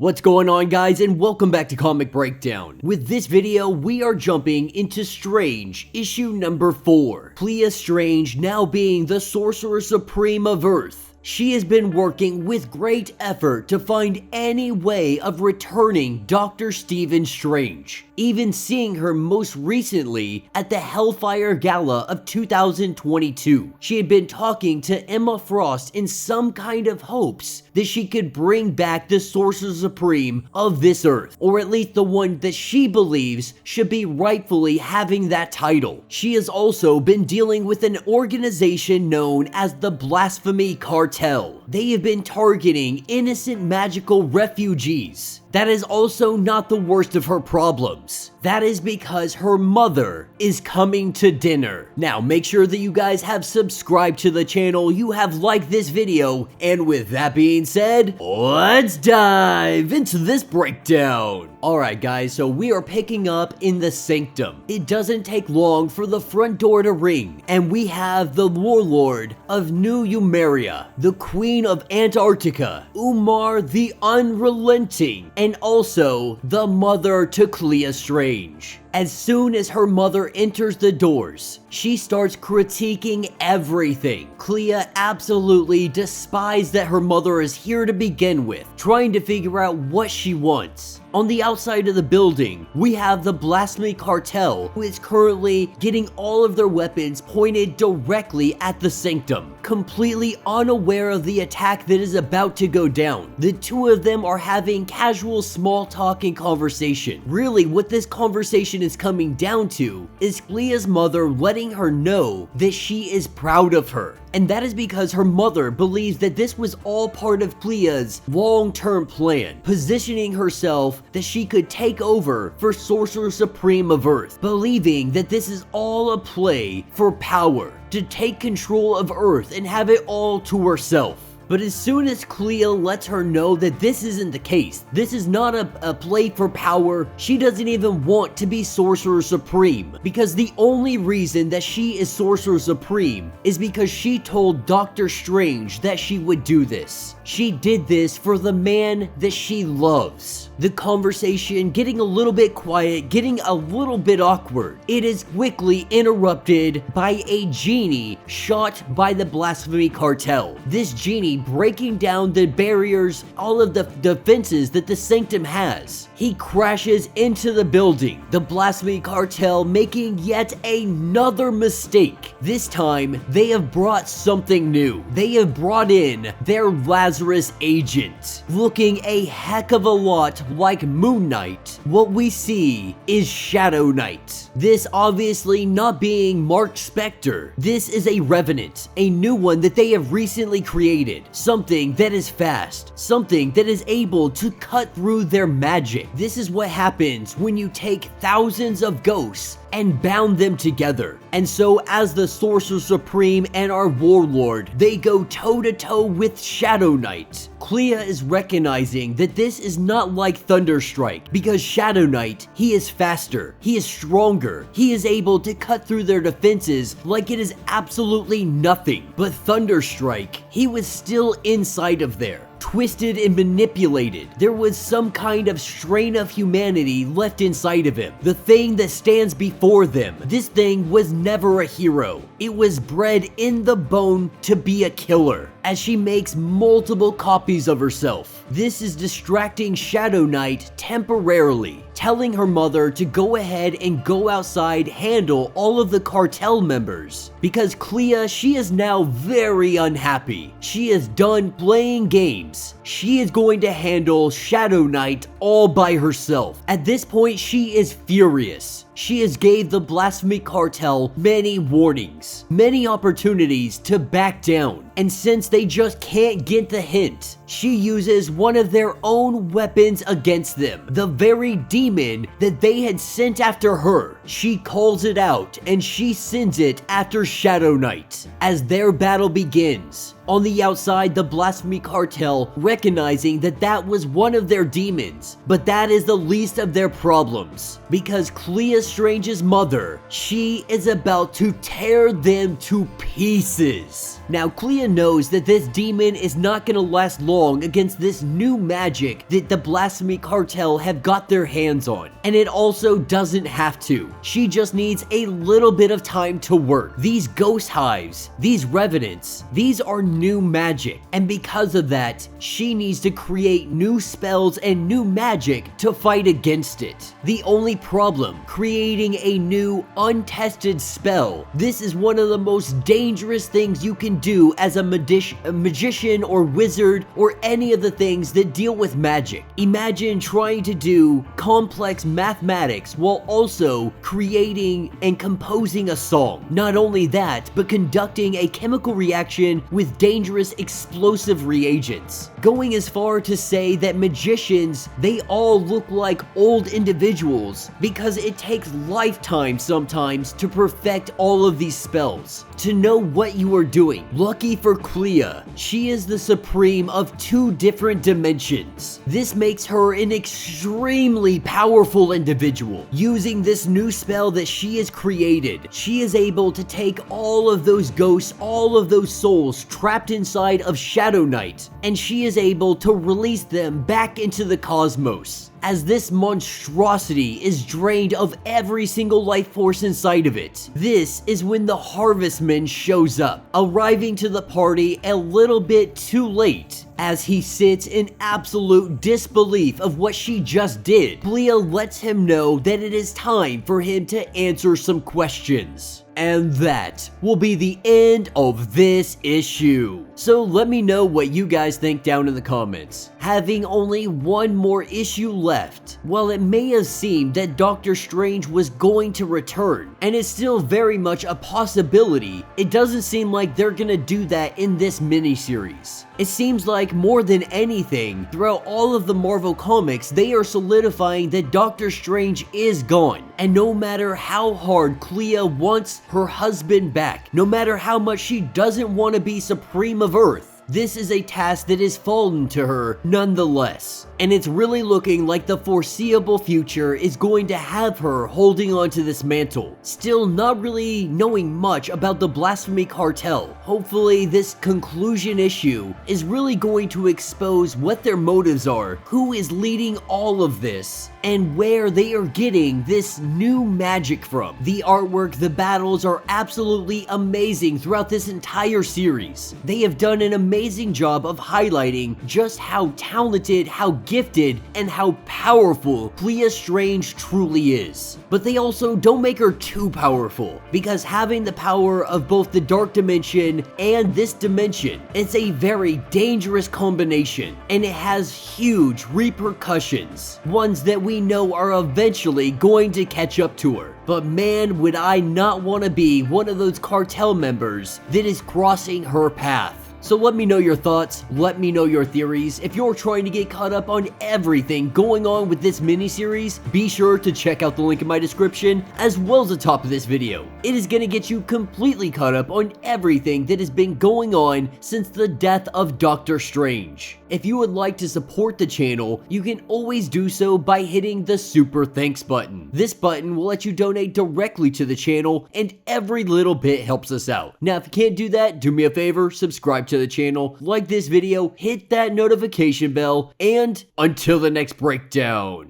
What's going on, guys, and welcome back to Comic Breakdown. With this video, we are jumping into Strange, issue number 4. Clea Strange now being the Sorcerer Supreme of Earth. She has been working with great effort to find any way of returning Dr. Stephen Strange, even seeing her most recently at the Hellfire Gala of 2022. She had been talking to Emma Frost in some kind of hopes that she could bring back the Sorcerer Supreme of this Earth, or at least the one that she believes should be rightfully having that title. She has also been dealing with an organization known as the Blasphemy Cartel. They have been targeting innocent magical refugees. That is also not the worst of her problems. That is because her mother is coming to dinner. Now, make sure that you guys have subscribed to the channel, you have liked this video, and with that being said, let's dive into this breakdown. Alright guys, so we are picking up in the Sanctum. It doesn't take long for the front door to ring, and we have the warlord of New Umaria, the Queen of Antarctica, Umar the Unrelenting, and also the mother to Clea Strange. As soon as her mother enters the doors, she starts critiquing everything. Clea absolutely despises that her mother is here to begin with, trying to figure out what she wants. On the outside of the building, we have the Blasphemy Cartel, who is currently getting all of their weapons pointed directly at the Sanctum, completely unaware of the attack that is about to go down. The two of them are having casual small talk and conversation. Really, what this conversation is coming down to is Clea's mother letting her know that she is proud of her. And that is because her mother believes that this was all part of Clea's long-term plan, positioning herself that she could take over for Sorcerer Supreme of Earth, believing that this is all a play for power, to take control of Earth and have it all to herself. But as soon as Clea lets her know that this isn't the case, this is not a play for power, she doesn't even want to be Sorcerer Supreme, because the only reason that she is Sorcerer Supreme is because she told Dr. Strange that she would do this. She did this for the man that she loves. The conversation getting a little bit quiet, getting a little bit awkward. It is quickly interrupted by a genie shot by the Blasphemy Cartel. This genie breaking down the barriers, all of the defenses that the Sanctum has. He crashes into the building. The Blasphemy Cartel making yet another mistake. This time, they have brought something new. They have brought in their Lazarus agent, looking a heck of a lot like Moon Knight. What we see is Shadow Knight. This obviously not being Mark Spector. This is a Revenant, a new one that they have recently created. Something that is fast, something that is able to cut through their magic. This is what happens when you take thousands of ghosts and bound them together. And so as the Sorcerer Supreme and our warlord, they go toe-to-toe with Shadow Knight. Clea is recognizing that this is not like Thunderstrike, because Shadow Knight, he is faster, he is stronger, he is able to cut through their defenses like it is absolutely nothing. But Thunderstrike, he was still inside of there, twisted and manipulated. There was some kind of strain of humanity left inside of him. The thing that stands before them, this thing was never a hero. It was bred in the bone to be a killer, as she makes multiple copies of herself. This is distracting Shadow Knight temporarily, telling her mother to go ahead and go outside, handle all of the cartel members. Because Clea, she is now very unhappy. She is done playing games. She is going to handle Shadow Knight all by herself. At this point, she is furious. She has gave the Blasphemy Cartel many warnings, many opportunities to back down. And since they just can't get the hint, she uses one of their own weapons against them. The very demon that they had sent after her. She calls it out and she sends it after Shadow Knight. As their battle begins, on the outside, the Blasphemy Cartel recognizing that that was one of their demons, but that is the least of their problems, because Clea Strange's mother, she is about to tear them to pieces. Now, Clea knows that this demon is not gonna last long against this new magic that the Blasphemy Cartel have got their hands on. And it also doesn't have to. She just needs a little bit of time to work. These ghost hives, these revenants, these are new magic. And because of that, she needs to create new spells and new magic to fight against it. The only problem, creating a new, untested spell. This is one of the most dangerous things you can do as a magician or wizard or any of the things that deal with magic. Imagine trying to do complex mathematics while also creating and composing a song. Not only that, but conducting a chemical reaction with dangerous explosive reagents. Going as far to say that magicians, they all look like old individuals because it takes lifetimes sometimes to perfect all of these spells. To know what you are doing. Lucky for Clea, she is the supreme of 2 different dimensions. This makes her an extremely powerful individual. Using this new spell that she has created, she is able to take all of those ghosts, all of those souls trapped inside of Shadow Knight, and she is able to release them back into the cosmos. As this monstrosity is drained of every single life force inside of it. This is when the Harvestman shows up, arriving to the party a little bit too late. As he sits in absolute disbelief of what she just did, Clea lets him know that it is time for him to answer some questions. And that will be the end of this issue. So let me know what you guys think down in the comments. Having only one more issue left, while it may have seemed that Doctor Strange was going to return, and it's still very much a possibility, it doesn't seem like they're gonna do that in this miniseries. It seems like more than anything, throughout all of the Marvel comics, they are solidifying that Doctor Strange is gone. And no matter how hard Clea wants her husband back, no matter how much she doesn't want to be Supreme of Earth, this is a task that has fallen to her nonetheless. And it's really looking like the foreseeable future is going to have her holding on to this mantle. Still not really knowing much about the Blasphemy Cartel. Hopefully this conclusion issue is really going to expose what their motives are, who is leading all of this, and where they are getting this new magic from. The artwork, the battles are absolutely amazing throughout this entire series. They have done an amazing job of highlighting just how talented, how gifted, and how powerful Clea Strange truly is. But they also don't make her too powerful, because having the power of both the Dark Dimension and this dimension, it's a very dangerous combination, and it has huge repercussions, ones that we know are eventually going to catch up to her. But man, would I not want to be one of those cartel members that is crossing her path. So let me know your thoughts, let me know your theories. If you're trying to get caught up on everything going on with this miniseries, be sure to check out the link in my description as well as the top of this video. It is going to get you completely caught up on everything that has been going on since the death of Doctor Strange. If you would like to support the channel, you can always do so by hitting the Super Thanks button. This button will let you donate directly to the channel, and every little bit helps us out. Now, if you can't do that, do me a favor, subscribe to the channel, like this video, hit that notification bell, and until the next breakdown.